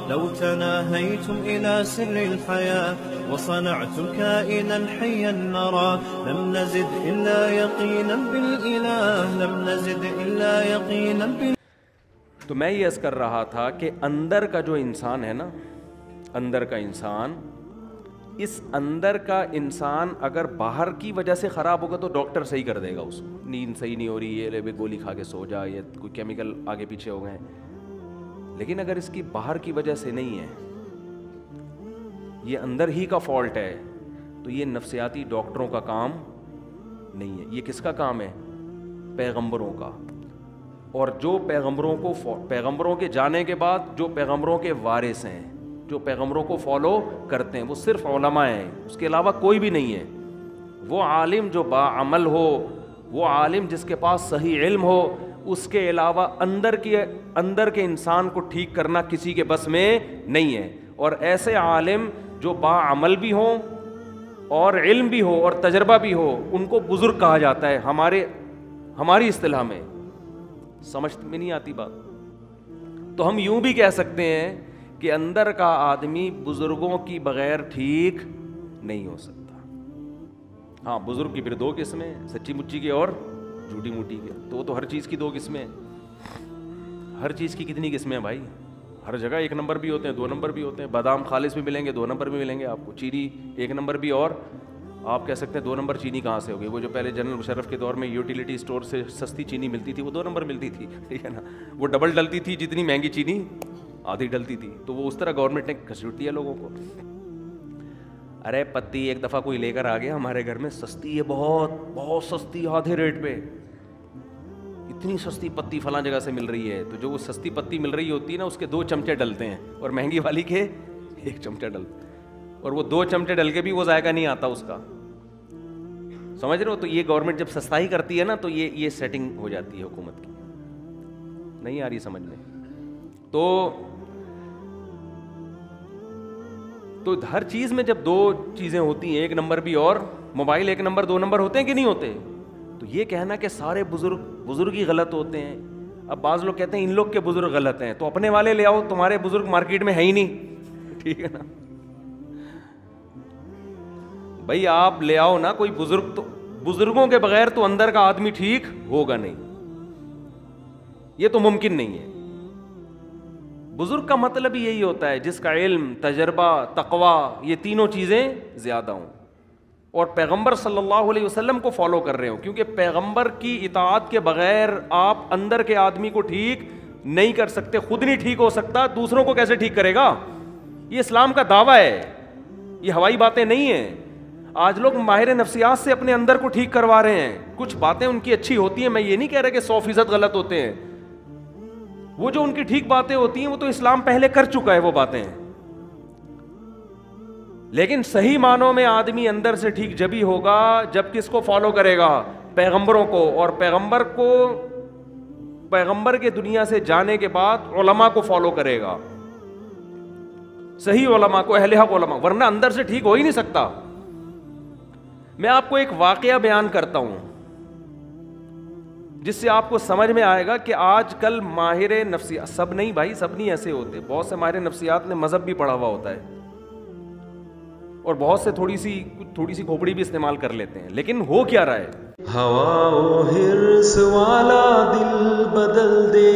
لو تناهيتم إلى سر الحياة وصنعتم كائنا حيا نرى لم نزد إلا يقينا بالإله لم نزد إلا يقينا بالإله. تو میں یہ عرض کر رہا تھا کہ اندر کا جو انسان ہے نا، اندر کا انسان، اس اندر کا انسان اگر باہر کی وجہ سے خراب ہوگا تو ڈاکٹر صحیح کر دے گا اس کو، نیند صحیح نہیں ہو رہی ہے، لے گولی کھا کے سو جا، یا کوئی کیمیکل آگے پیچھے ہو گئے. لیکن اگر اس کی باہر کی وجہ سے نہیں ہے، یہ اندر ہی کا فالٹ ہے، تو یہ نفسیاتی ڈاکٹروں کا کام نہیں ہے. یہ کس کا کام ہے؟ پیغمبروں کا. اور جو پیغمبروں کے جانے کے بعد جو پیغمبروں کے وارث ہیں، جو پیغمبروں کو فالو کرتے ہیں، وہ صرف علماء ہیں، اس کے علاوہ کوئی بھی نہیں ہے. وہ عالم جو باعمل ہو، وہ عالم جس کے پاس صحیح علم ہو، اس کے علاوہ اندر کے انسان کو ٹھیک کرنا کسی کے بس میں نہیں ہے. اور ایسے عالم جو باعمل بھی ہوں اور علم بھی ہو اور تجربہ بھی ہو، ان کو بزرگ کہا جاتا ہے ہماری اصطلاح میں. سمجھ میں نہیں آتی بات؟ تو ہم یوں بھی کہہ سکتے ہیں کہ اندر کا آدمی بزرگوں کی بغیر ٹھیک نہیں ہو سکتا. ہاں، بزرگ کی پھر دو قسمیں، سچی مچی کے اور جھوٹی موٹی کے. تو ہر چیز کی دو قسمیں. ہر چیز کی کتنی قسمیں ہیں بھائی؟ ہر جگہ ایک نمبر بھی ہوتے ہیں، دو نمبر بھی ہوتے ہیں. بادام خالص بھی ملیں گے، دو نمبر بھی ملیں گے آپ کو. چینی ایک نمبر بھی، اور آپ کہہ سکتے ہیں دو نمبر چینی کہاں سے ہوگی؟ وہ جو پہلے جنرل مشرف کے دور میں یوٹیلیٹی اسٹور سے سستی چینی ملتی تھی، وہ 2 نمبر ملتی تھی، ٹھیک ہے نا. وہ ڈبل ڈلتی تھی، جتنی مہنگی چینی آدھی ڈلتی تھی. تو وہ اس طرح گورنمنٹ نے گھسیٹ دیا لوگوں کو. ارے پتی ایک دفعہ کوئی لے کر آ گیا ہمارے گھر میں، سستی ہے، بہت بہت سستی، آدھے ریٹ پہ. اتنی سستی پتی فلاں جگہ سے مل رہی ہے. تو جو وہ سستی پتی مل رہی ہوتی ہے نا، اس کے 2 چمچے ڈلتے ہیں، اور مہنگی والی کے 1 چمچہ ڈلتے ہیں. اور وہ 2 چمچے ڈل کے بھی وہ ذائقہ نہیں آتا اس کا. سمجھ رہے ہو؟ تو یہ گورنمنٹ جب سستائی کرتی ہے نا، تو یہ سیٹنگ ہو جاتی ہے حکومت کی. نہیں آ رہی سمجھ میں؟ تو ہر چیز میں جب 2 چیزیں ہوتی ہیں، 1 نمبر بھی اور موبائل 1 نمبر 2 نمبر ہوتے ہیں کہ نہیں ہوتے؟ تو یہ کہنا کہ سارے بزرگ ہی غلط ہوتے ہیں. اب بعض لوگ کہتے ہیں ان لوگ کے بزرگ غلط ہیں، تو اپنے والے لے آؤ، تمہارے بزرگ مارکیٹ میں ہے ہی نہیں، ٹھیک ہے نا بھائی. آپ لے آؤ نا کوئی بزرگ، تو بزرگوں کے بغیر تو اندر کا آدمی ٹھیک ہوگا نہیں، یہ تو ممکن نہیں ہے. بزرگ کا مطلب ہی یہی ہوتا ہے جس کا علم، تجربہ، تقوی، یہ تینوں چیزیں زیادہ ہوں، اور پیغمبر صلی اللہ علیہ وسلم کو فالو کر رہے ہوں. کیونکہ پیغمبر کی اطاعت کے بغیر آپ اندر کے آدمی کو ٹھیک نہیں کر سکتے. خود نہیں ٹھیک ہو سکتا، دوسروں کو کیسے ٹھیک کرے گا؟ یہ اسلام کا دعویٰ ہے، یہ ہوائی باتیں نہیں ہیں. آج لوگ ماہر نفسیات سے اپنے اندر کو ٹھیک کروا رہے ہیں. کچھ باتیں ان کی اچھی ہوتی ہیں، میں یہ نہیں کہہ رہا کہ 100% غلط ہوتے ہیں. وہ جو ان کی ٹھیک باتیں ہوتی ہیں وہ تو اسلام پہلے کر چکا ہے وہ باتیں. لیکن صحیح معنوں میں آدمی اندر سے ٹھیک جبھی ہوگا جب کس کو فالو کرے گا؟ پیغمبروں کو. اور پیغمبر کے دنیا سے جانے کے بعد علماء کو فالو کرے گا، صحیح علماء کو، اہل حق علماء، ورنہ اندر سے ٹھیک ہو ہی نہیں سکتا. میں آپ کو ایک واقعہ بیان کرتا ہوں جس سے آپ کو سمجھ میں آئے گا کہ آج کل ماہر نفسیات، سب نہیں بھائی، سب نہیں ایسے ہوتے. بہت سے ماہر نفسیات نے مذہب بھی پڑھا ہوا ہوتا ہے، اور بہت سے تھوڑی سی کھوپڑی بھی استعمال کر لیتے ہیں. لیکن ہو کیا رہا ہے؟ ہوا و حرص والا دل بدل دے،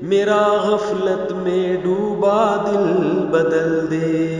میرا غفلت میں ڈوبا دل بدل دے.